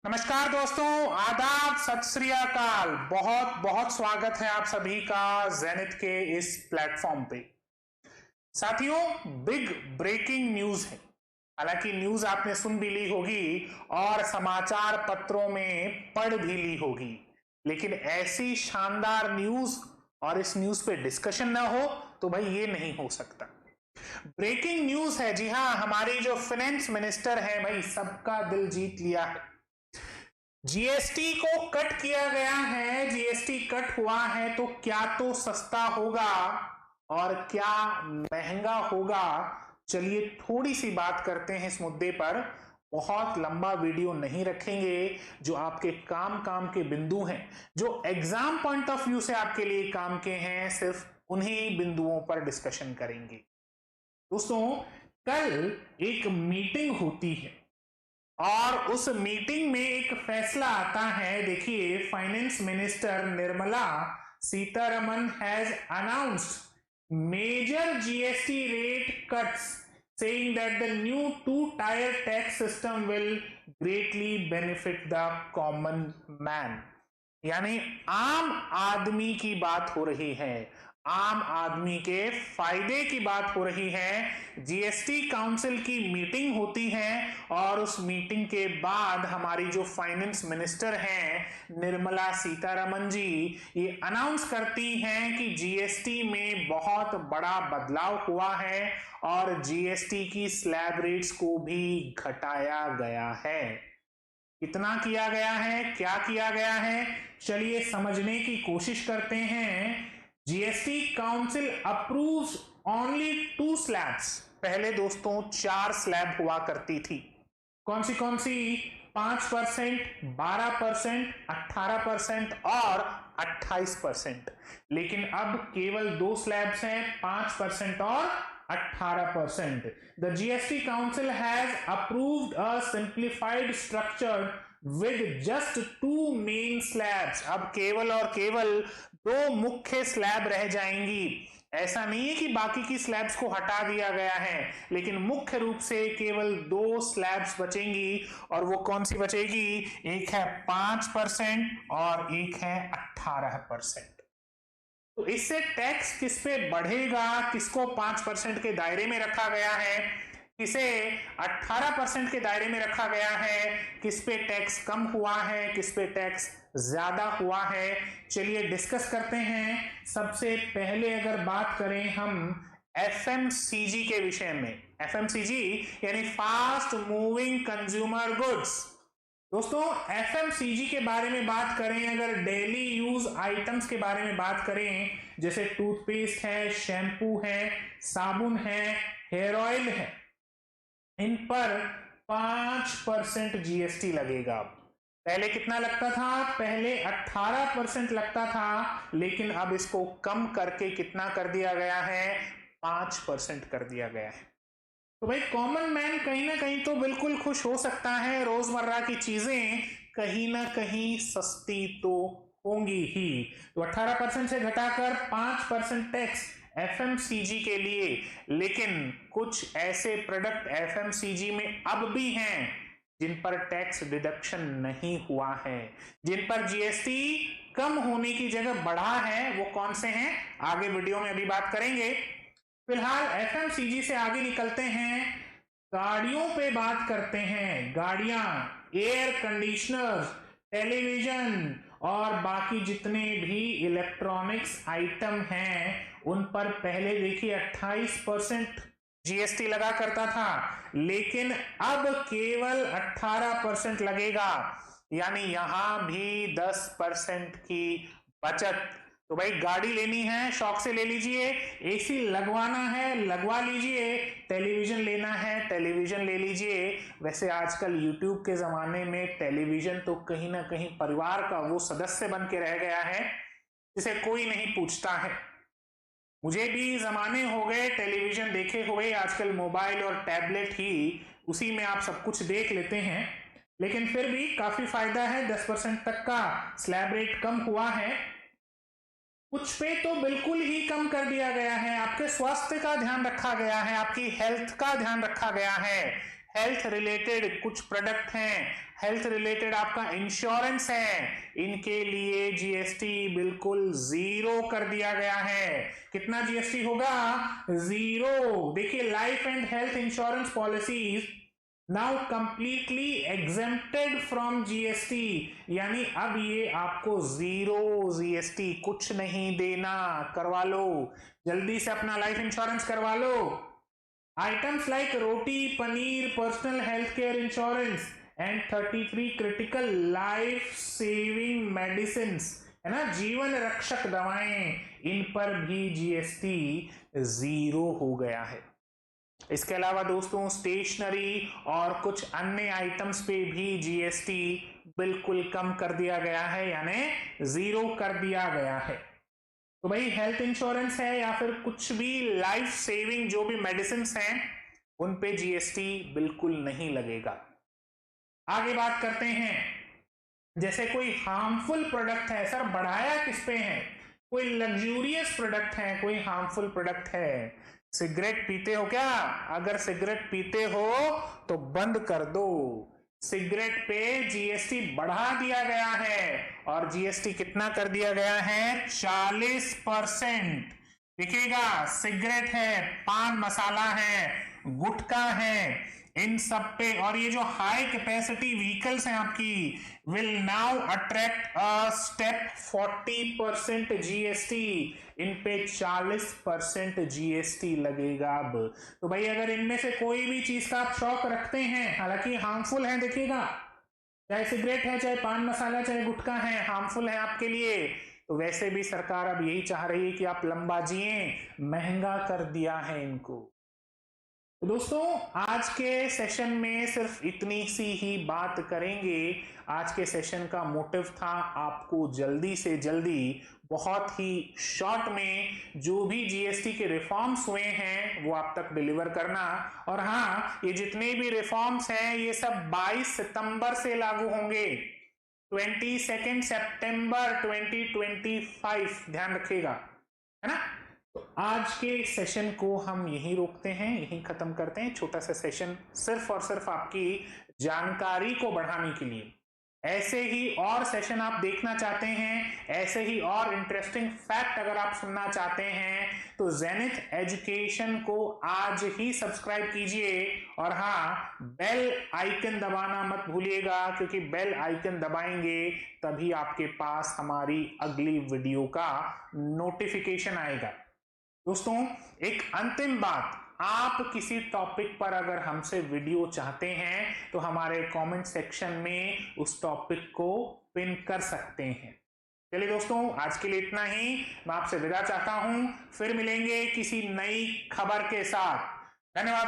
नमस्कार दोस्तों, आदाब, सत श्री अकाल। बहुत बहुत स्वागत है आप सभी का जेनिथ के इस प्लेटफॉर्म पे। साथियों, बिग ब्रेकिंग न्यूज है। हालांकि न्यूज आपने सुन भी ली होगी और समाचार पत्रों में पढ़ भी ली होगी, लेकिन ऐसी शानदार न्यूज और इस न्यूज पे डिस्कशन ना हो तो भाई ये नहीं हो सकता। ब्रेकिंग न्यूज है, जी हाँ, हमारी जो फाइनेंस मिनिस्टर है भाई, सबका दिल जीत लिया है। जीएसटी को कट किया गया है। जीएसटी कट हुआ है तो क्या तो सस्ता होगा और क्या महंगा होगा। चलिए थोड़ी सी बात करते हैं इस मुद्दे पर। बहुत लंबा वीडियो नहीं रखेंगे। जो आपके काम के बिंदु हैं, जो एग्जाम पॉइंट ऑफ व्यू से आपके लिए काम के हैं, सिर्फ उन्हीं बिंदुओं पर डिस्कशन करेंगे। दोस्तों, कल एक मीटिंग होती है और उस मीटिंग में एक फैसला आता है। देखिए, finance minister Nirmala Sitharaman has announced major GST rate cuts, saying that the new two-tier tax system will greatly benefit the common man। यानी आम आदमी की बात हो रही है, आम आदमी के फायदे की बात हो रही है। जीएसटी काउंसिल की मीटिंग होती है और उस मीटिंग के बाद हमारी जो फाइनेंस मिनिस्टर हैं निर्मला सीतारमन जी, ये अनाउंस करती हैं कि जीएसटी में बहुत बड़ा बदलाव हुआ है और जीएसटी की स्लैब रेट्स को भी घटाया गया है। कितना किया गया है, क्या किया गया है, चलिए समझने की कोशिश करते हैं। GST council approves only 2 slabs. पहले दोस्तों 4 स्लैब हुआ करती थी। कौन सी 5%, 12%, 18% और 28%। लेकिन अब केवल 2 स्लैब्स हैं, 5% और 18%। The GST Council has approved a simplified structure with just 2 main slabs। अब केवल और केवल 2 मुख्य स्लैब रह जाएंगी। ऐसा नहीं है कि बाकी की स्लैब्स को हटा दिया गया है, लेकिन मुख्य रूप से केवल 2 स्लैब्स बचेंगी। और वो कौन सी बचेगी? एक है 5% और एक है 18%। तो इससे टैक्स किस पे बढ़ेगा? किसको 5% के दायरे में रखा गया है, किसे 18% के दायरे में रखा गया है, किस पे टैक्स कम हुआ है, किस पे टैक्स ज्यादा हुआ है, चलिए डिस्कस करते हैं। सबसे पहले अगर बात करें हम एफएमसीजी के विषय में, एफएमसीजी यानी फास्ट मूविंग कंज्यूमर गुड्स। दोस्तों, एफएमसीजी के बारे में बात करें, अगर डेली यूज आइटम्स के बारे में बात करें, जैसे टूथपेस्ट है, शैम्पू है, साबुन है, हेयर ऑयल है, इन पर 5% जीएसटी लगेगा। पहले कितना लगता था? पहले 18% लगता था, लेकिन अब इसको कम करके कितना कर दिया गया है? 5% कर दिया गया है। तो भाई कॉमन मैन कहीं ना कहीं तो बिल्कुल खुश हो सकता है। रोजमर्रा की चीजें कहीं ना कहीं सस्ती तो होंगी ही। तो 18% से घटाकर 5% टैक्स एफएमसीजी के लिए। लेकिन कुछ ऐसे प्रोडक्ट एफएमसीजी में अब भी हैं जिन पर टैक्स डिडक्शन नहीं हुआ है, जिन पर जीएसटी कम होने की जगह बढ़ा है। वो कौन से हैं, आगे वीडियो में अभी बात करेंगे। फिलहाल एफएमसीजी से आगे निकलते हैं, गाड़ियों पे बात करते हैं। गाड़ियां, एयर कंडीशनर, टेलीविजन और बाकी जितने भी इलेक्ट्रॉनिक्स आइटम हैं, उन पर पहले देखिए 28% जीएसटी लगा करता था, लेकिन अब केवल 18% लगेगा। यानी यहां भी 10% की बचत। तो भाई गाड़ी लेनी है, शौक से ले लीजिए। एसी लगवाना है, लगवा लीजिए। टेलीविजन लेना है, टेलीविजन ले लीजिए। वैसे आजकल यूट्यूब के जमाने में टेलीविजन तो कहीं ना कहीं परिवार का वो सदस्य बन के रह गया है जिसे कोई नहीं पूछता है। मुझे भी जमाने हो गए टेलीविजन देखे हुए। आजकल मोबाइल और टैबलेट ही, उसी में आप सब कुछ देख लेते हैं। लेकिन फिर भी काफी फायदा है, 10% तक का स्लैब रेट कम हुआ है। कुछ पे तो बिल्कुल ही कम कर दिया गया है। आपके स्वास्थ्य का ध्यान रखा गया है, आपकी हेल्थ का ध्यान रखा गया है। हेल्थ रिलेटेड कुछ प्रोडक्ट हैं, हेल्थ रिलेटेड आपका इंश्योरेंस है, इनके लिए जीएसटी बिल्कुल 0 कर दिया गया है। कितना जीएसटी होगा? 0। देखिए, life and health insurance policies now completely exempted from GST, यानी अब ये आपको 0 जीएसटी, कुछ नहीं देना। करवा लो, जल्दी से अपना लाइफ इंश्योरेंस करवा लो। Items like roti, paneer, personal health care insurance and 33 critical life saving medicine, है ना, जीवन रक्षक दवाएं, इन पर भी जीएसटी 0 हो गया है। इसके अलावा दोस्तों स्टेशनरी और कुछ अन्य आइटम्स पे भी जीएसटी बिल्कुल कम कर दिया गया है, यानी 0 कर दिया गया है। तो भाई हेल्थ इंश्योरेंस है या फिर कुछ भी लाइफ सेविंग जो भी मेडिसिन हैं, उन पे जीएसटी बिल्कुल नहीं लगेगा। आगे बात करते हैं, जैसे कोई हार्मफुल प्रोडक्ट है, सर बढ़ाया किस पे है? कोई लग्जूरियस प्रोडक्ट है, कोई हार्मफुल प्रोडक्ट है। सिगरेट पीते हो क्या? अगर सिगरेट पीते हो तो बंद कर दो। सिगरेट पे जीएसटी बढ़ा दिया गया है, और जीएसटी कितना कर दिया गया है? 40%। देखिएगा, सिगरेट है, पान मसाला है, गुटखा है, इन सब पे, और ये जो हाई कैपेसिटी व्हीकल्स हैं आपकी, will now attract a step 40% GST, इन पे 40% जीएसटी लगेगा अब। तो भाई अगर इनमें से कोई भी चीज का आप शौक रखते हैं, हालांकि हार्मफुल है, देखिएगा, चाहे सिगरेट है, चाहे पान मसाला, चाहे गुटखा है, हार्मफुल है आपके लिए, तो वैसे भी सरकार अब यही चाह रही है कि आप लंबा जिए, महंगा कर दिया है इनको। तो दोस्तों आज के सेशन में सिर्फ इतनी सी ही बात करेंगे। आज के सेशन का मोटिव था आपको जल्दी से जल्दी, बहुत ही शॉर्ट में, जो भी जीएसटी के रिफॉर्म्स हुए हैं वो आप तक डिलीवर करना। और हाँ, ये जितने भी रिफॉर्म्स हैं ये सब 22 सितंबर से लागू होंगे, 22 सितंबर 2025, ध्यान रखिएगा, है ना। तो आज के सेशन को हम यहीं रोकते हैं, यहीं खत्म करते हैं। छोटा सा सेशन सिर्फ और सिर्फ आपकी जानकारी को बढ़ाने के लिए। ऐसे ही और सेशन आप देखना चाहते हैं, ऐसे ही और इंटरेस्टिंग फैक्ट अगर आप सुनना चाहते हैं, तो जेनिथ एजुकेशन को आज ही सब्सक्राइब कीजिए। और हाँ, बेल आइकन दबाना मत भूलिएगा, क्योंकि बेल आइकन दबाएंगे तभी आपके पास हमारी अगली वीडियो का नोटिफिकेशन आएगा। दोस्तों एक अंतिम बात, आप किसी टॉपिक पर अगर हमसे वीडियो चाहते हैं तो हमारे कमेंट सेक्शन में उस टॉपिक को पिन कर सकते हैं। चलिए दोस्तों, आज के लिए इतना ही। मैं आपसे विदा चाहता हूं, फिर मिलेंगे किसी नई खबर के साथ। धन्यवाद।